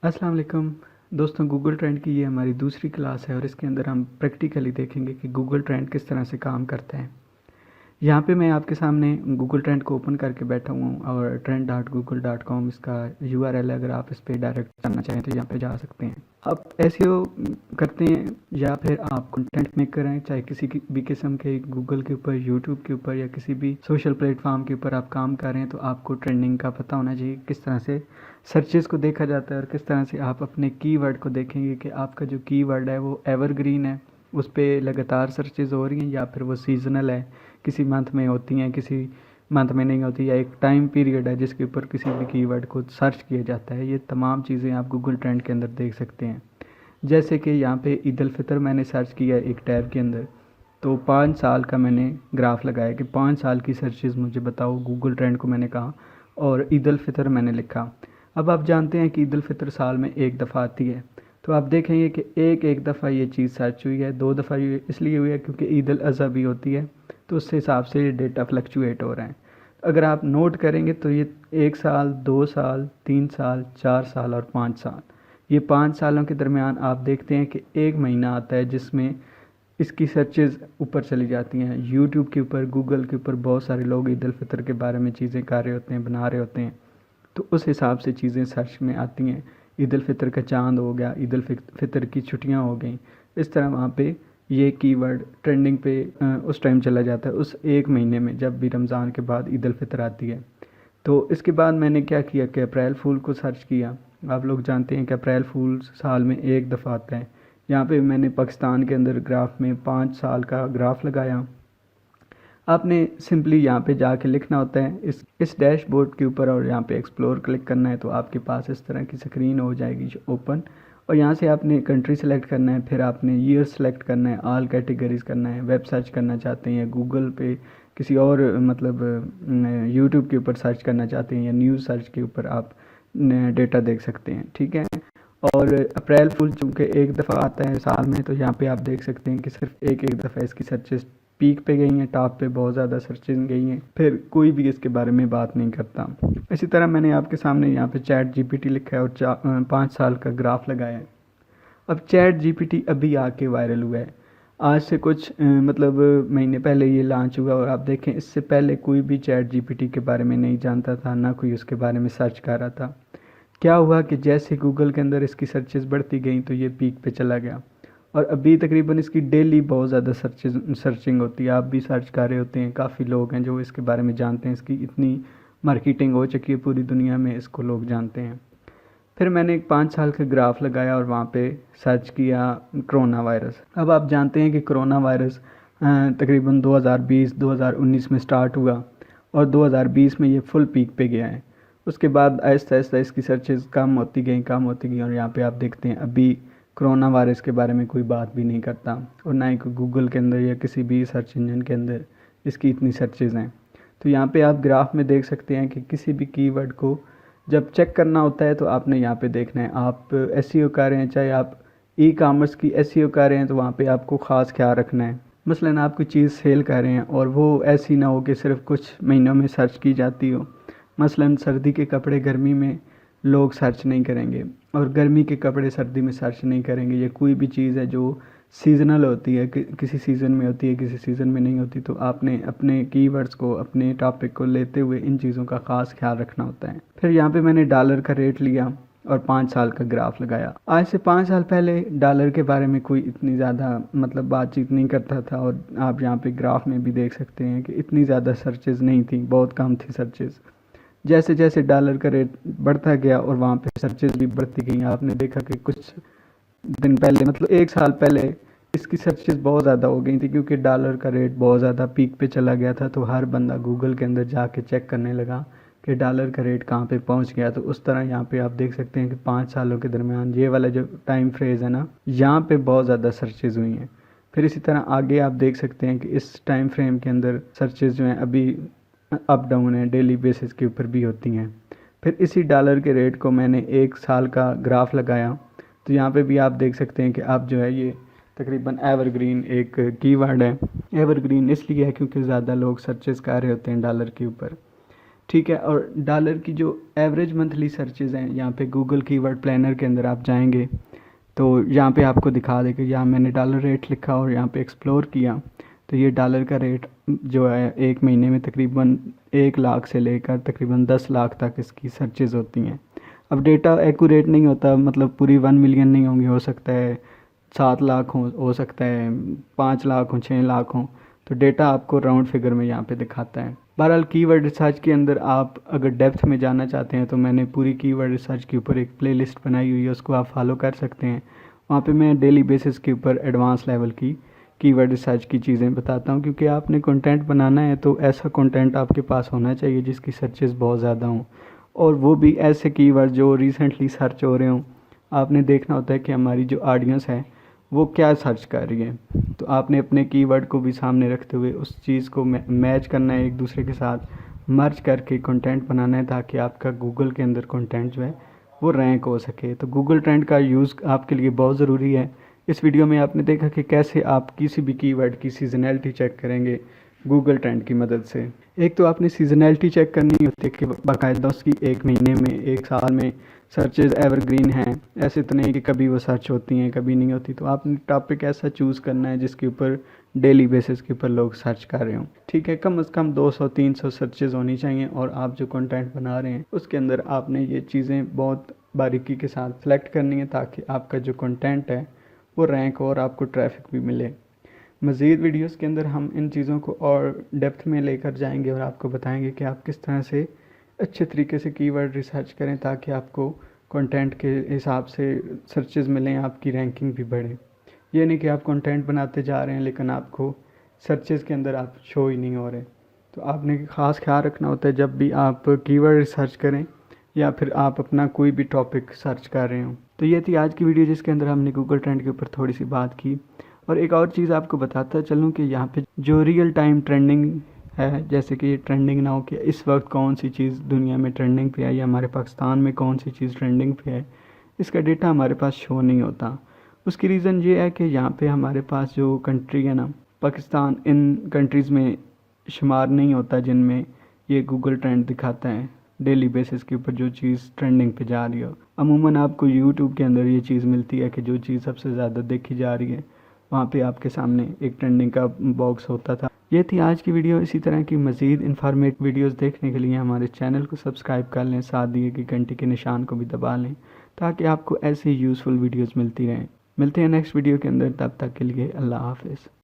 अस्सलाम वालेकुम दोस्तों। गूगल ट्रेंड की ये हमारी दूसरी क्लास है और इसके अंदर हम प्रैक्टिकली देखेंगे कि गूगल ट्रेंड किस तरह से काम करता है। यहाँ पे मैं आपके सामने गूगल ट्रेंड को ओपन करके बैठा हुआ हूँ और trend.google.com इसका यूआरएल है। अगर आप इस पर डायरेक्ट जाना चाहें तो यहाँ पे जा सकते हैं। आप एसईओ करते हैं या फिर आप कंटेंट मेकर हैं, चाहे किसी की भी किस्म के, गूगल के ऊपर, यूट्यूब के ऊपर या किसी भी सोशल प्लेटफॉर्म के ऊपर आप काम कर रहे हैं, तो आपको ट्रेंडिंग का पता होना चाहिए किस तरह से सर्चेस को देखा जाता है और किस तरह से आप अपने कीवर्ड को देखेंगे कि आपका जो कीवर्ड है वो एवरग्रीन है, उस पर लगातार सर्चेज हो रही हैं, या फिर वो सीजनल है, किसी मंथ में होती हैं, किसी मंथ में नहीं होती, या एक टाइम पीरियड है जिसके ऊपर किसी भी कीवर्ड को सर्च किया जाता है। ये तमाम चीज़ें आप गूगल ट्रेंड के अंदर देख सकते हैं। जैसे कि यहाँ पे ईद उल फितर मैंने सर्च किया एक टैब के अंदर, तो 5 साल का मैंने ग्राफ लगाया कि 5 साल की सर्चेज़ मुझे बताओ। गूगल ट्रेंड को मैंने कहा और ईद उल फितर मैंने लिखा। अब आप जानते हैं कि ईद उल फितर साल में एक दफ़ा आती है, तो आप देखेंगे कि एक दफ़ा ये चीज़ सर्च हुई है, 2 दफ़ा ये इसलिए हुई है क्योंकि ईद उल अज़हा भी होती है, तो उस हिसाब से ये डेटा फ्लक्चुएट हो रहे हैं। अगर आप नोट करेंगे तो ये 1 साल, 2 साल, 3 साल, 4 साल और 5 साल, ये 5 सालों के दरमियान आप देखते हैं कि एक महीना आता है जिसमें इसकी सर्चेज़ ऊपर चली जाती हैं। यूट्यूब के ऊपर, गूगल के ऊपर बहुत सारे लोग ईद उल फितर के बारे में चीज़ें कर रहे होते हैं, बना रहे होते हैं, तो उस हिसाब से चीज़ें सर्च में आती हैं। ईद उल फितर का चांद हो गया, ईद उल फितर की छुट्टियां हो गई, इस तरह वहाँ पे ये कीवर्ड ट्रेंडिंग पे उस टाइम चला जाता है, उस एक महीने में, जब भी रमज़ान के बाद ईद उल फितर आती है। तो इसके बाद मैंने क्या किया कि अप्रैल फूल को सर्च किया। आप लोग जानते हैं कि अप्रैल फूल साल में एक दफ़ा आता है। यहाँ पे मैंने पाकिस्तान के अंदर ग्राफ में 5 साल का ग्राफ लगाया। आपने सिंपली यहाँ पे जाके लिखना होता है इस डैशबोर्ड के ऊपर और यहाँ पे एक्सप्लोर क्लिक करना है, तो आपके पास इस तरह की स्क्रीन हो जाएगी जो ओपन। और यहाँ से आपने कंट्री सेलेक्ट करना है, फिर आपने ईयर सेलेक्ट करना है, ऑल कैटेगरीज करना है, वेब सर्च करना चाहते हैं या गूगल पे किसी और मतलब यूट्यूब के ऊपर सर्च करना चाहते हैं या न्यूज़ सर्च के ऊपर आप डेटा देख सकते हैं। ठीक है। और अप्रैल फूल चूँकि एक दफ़ा आता है साल में, तो यहाँ पे आप देख सकते हैं कि सिर्फ एक दफ़ा इसकी सर्चेस पीक पे गई हैं, टॉप पे बहुत ज़्यादा सर्चेज गई हैं, फिर कोई भी इसके बारे में बात नहीं करता। इसी तरह मैंने आपके सामने यहाँ पे चैट जीपीटी लिखा है और 5 साल का ग्राफ लगाया है। अब चैट जीपीटी अभी आके वायरल हुआ है, आज से कुछ मतलब महीने पहले ये लॉन्च हुआ, और आप देखें इससे पहले कोई भी चैट जीपीटी के बारे में नहीं जानता था, ना कोई उसके बारे में सर्च कर रहा था। क्या हुआ कि जैसे गूगल के अंदर इसकी सर्चेज़ बढ़ती गई तो ये पीक पे चला गया, और अभी तकरीबन इसकी डेली बहुत ज़्यादा सर्चिंग होती है। आप भी सर्च कर रहे होते हैं, काफ़ी लोग हैं जो इसके बारे में जानते हैं, इसकी इतनी मार्केटिंग हो चुकी है पूरी दुनिया में, इसको लोग जानते हैं। फिर मैंने एक 5 साल का ग्राफ लगाया और वहाँ पे सर्च किया कोरोना वायरस। अब आप जानते हैं कि कोरोना वायरस तकरीबन 2020-2019 में स्टार्ट हुआ और 2020 में ये फुल पीक पे गया है। उसके बाद आहिस्ता आहिस्ता इसकी सर्चेज़ कम होती गई और यहाँ पे आप देखते हैं अभी कोरोना वायरस के बारे में कोई बात भी नहीं करता, और ना ही कोई गूगल के अंदर या किसी भी सर्च इंजन के अंदर इसकी इतनी सर्चेज़ हैं। तो यहाँ पे आप ग्राफ में देख सकते हैं कि किसी भी कीवर्ड को जब चेक करना होता है तो आपने यहाँ पे देखना है। आप एसईओ कर रहे हैं, चाहे आप ई कॉमर्स की एसईओ कर रहे हैं, तो वहाँ पे आपको ख़ास ख्याल रखना है। मसलन आप कोई चीज़ सेल कर रहे हैं और वो ऐसी ना हो कि सिर्फ कुछ महीनों में सर्च की जाती हो। मसलन सर्दी के कपड़े गर्मी में लोग सर्च नहीं करेंगे और गर्मी के कपड़े सर्दी में सर्च नहीं करेंगे। ये कोई भी चीज़ है जो सीज़नल होती है, किसी सीज़न में होती है, किसी सीज़न में नहीं होती, तो आपने अपने कीवर्ड्स को, अपने टॉपिक को लेते हुए इन चीज़ों का ख़ास ख्याल रखना होता है। फिर यहाँ पे मैंने डॉलर का रेट लिया और 5 साल का ग्राफ लगाया। आज से 5 साल पहले डॉलर के बारे में कोई इतनी ज़्यादा मतलब बातचीत नहीं करता था, और आप यहाँ पे ग्राफ में भी देख सकते हैं कि इतनी ज़्यादा सर्चेज़ नहीं थी, बहुत कम थी सर्चेज़। जैसे जैसे डॉलर का रेट बढ़ता गया और वहाँ पे सर्चेज़ भी बढ़ती गई, आपने देखा कि कुछ दिन पहले मतलब 1 साल पहले इसकी सर्चेज़ बहुत ज़्यादा हो गई थी, क्योंकि डॉलर का रेट बहुत ज़्यादा पीक पे चला गया था, तो हर बंदा गूगल के अंदर जाके चेक करने लगा कि डॉलर का रेट कहाँ पे पहुँच गया। तो उस तरह यहाँ पे आप देख सकते हैं कि 5 सालों के दरमियान ये वाला जो टाइम फ्रेज़ है ना, यहाँ पे बहुत ज़्यादा सर्चेज़ हुई हैं। फिर इसी तरह आगे आप देख सकते हैं कि इस टाइम फ्रेम के अंदर सर्चेज़ जो हैं अभी अप डाउन है, डेली बेसिस के ऊपर भी होती हैं। फिर इसी डॉलर के रेट को मैंने 1 साल का ग्राफ लगाया, तो यहाँ पे भी आप देख सकते हैं कि आप जो है ये तकरीबन एवरग्रीन एक कीवर्ड है। एवरग्रीन इसलिए है क्योंकि ज़्यादा लोग सर्चेस कर रहे होते हैं डॉलर के ऊपर। ठीक है। और डॉलर की जो एवरेज मंथली सर्चेज़ हैं, यहाँ पे गूगल कीवर्ड प्लानर के अंदर आप जाएंगे तो यहाँ पे आपको दिखा देगा। यहाँ मैंने डॉलर रेट लिखा और यहाँ पे एक्सप्लोर किया तो ये डॉलर का रेट जो है एक महीने में तकरीबन 1 लाख से लेकर तकरीबन 10 लाख तक इसकी सर्चेज़ होती हैं। अब डेटा एक्यूरेट नहीं होता, मतलब पूरी 1 मिलियन नहीं होंगी, हो सकता है 7 लाख हो सकता है 5 लाख हो, 6 लाख हो। तो डेटा आपको राउंड फिगर में यहाँ पे दिखाता है। बहरहाल कीवर्ड रिसर्च के अंदर आप अगर डेप्थ में जाना चाहते हैं तो मैंने पूरी कीवर्ड रिसर्च के ऊपर एक प्लेलिस्ट बनाई हुई है, उसको आप फॉलो कर सकते हैं। वहाँ पे मैं डेली बेसिस के ऊपर एडवांस लेवल की कीवर्ड रिसर्च की चीज़ें बताता हूँ, क्योंकि आपने कंटेंट बनाना है तो ऐसा कंटेंट आपके पास होना चाहिए जिसकी सर्चेस बहुत ज़्यादा हों, और वो भी ऐसे कीवर्ड जो रिसेंटली सर्च हो रहे हों। आपने देखना होता है कि हमारी जो ऑडियंस है वो क्या सर्च कर रही है, तो आपने अपने कीवर्ड को भी सामने रखते हुए उस चीज़ को मैच करना है, एक दूसरे के साथ मर्ज करके कंटेंट बनाना है, ताकि आपका गूगल के अंदर कंटेंट जो है वो रैंक हो सके। तो गूगल ट्रेंड का यूज़ आपके लिए बहुत ज़रूरी है। इस वीडियो में आपने देखा कि कैसे आप किसी भी कीवर्ड की सीजनैलिटी चेक करेंगे गूगल ट्रेंड की मदद से। एक तो आपने सीजनैलिटी चेक करनी होती है कि बाकायदा उसकी 1 महीने में, 1 साल में सर्चेज एवरग्रीन हैं, ऐसे तो नहीं कि कभी वो सर्च होती हैं कभी नहीं होती। तो आपने टॉपिक ऐसा चूज़ करना है जिसके ऊपर डेली बेसिस के ऊपर लोग सर्च कर रहे हों। ठीक है, कम से कम 200-300 सर्चेज होनी चाहिए, और आप जो कंटेंट बना रहे हैं उसके अंदर आपने ये चीज़ें बहुत बारीकी के साथ सेलेक्ट करनी है, ताकि आपका जो कंटेंट है वो रैंक हो और आपको ट्रैफिक भी मिले। मज़ीद वीडियोस के अंदर हम इन चीज़ों को और डेप्थ में लेकर जाएंगे और आपको बताएंगे कि आप किस तरह से अच्छे तरीके से कीवर्ड रिसर्च करें, ताकि आपको कंटेंट के हिसाब से सर्चेज मिलें, आपकी रैंकिंग भी बढ़े। ये नहीं कि आप कंटेंट बनाते जा रहे हैं लेकिन आपको सर्चेज के अंदर आप शो ही नहीं हो रहे। तो आपने ख़ास ख्याल रखना होता है जब भी आप कीवर्ड रिसर्च करें या फिर आप अपना कोई भी टॉपिक सर्च कर रहे हो। तो ये थी आज की वीडियो जिसके अंदर हमने गूगल ट्रेंड के ऊपर थोड़ी सी बात की। और एक और चीज़ आपको बताता चलूँ कि यहाँ पे जो रियल टाइम ट्रेंडिंग है, जैसे कि ट्रेंडिंग ना हो कि इस वक्त कौन सी चीज़ दुनिया में ट्रेंडिंग पे है या हमारे पाकिस्तान में कौन सी चीज़ ट्रेंडिंग पे है, इसका डेटा हमारे पास शो नहीं होता। उसकी रीज़न ये है कि यहाँ पे हमारे पास जो कंट्री है ना, पाकिस्तान इन कंट्रीज़ में शुमार नहीं होता जिनमें ये गूगल ट्रेंड दिखाता है डेली बेसिस के ऊपर जो चीज़ ट्रेंडिंग पे जा रही हो। अमूमन आपको यूट्यूब के अंदर ये चीज़ मिलती है कि जो चीज़ सबसे ज़्यादा देखी जा रही है वहाँ पे आपके सामने एक ट्रेंडिंग का बॉक्स होता था। ये थी आज की वीडियो। इसी तरह की मज़ीद इन्फॉर्मेटिव वीडियोस देखने के लिए हमारे चैनल को सब्सक्राइब कर लें, साथ दिए कि घंटी के निशान को भी दबा लें, ताकि आपको ऐसी यूज़फुल वीडियोस मिलती रहें। मिलते हैं नेक्स्ट वीडियो के अंदर, तब तक के लिए अल्लाह हाफ़िज़।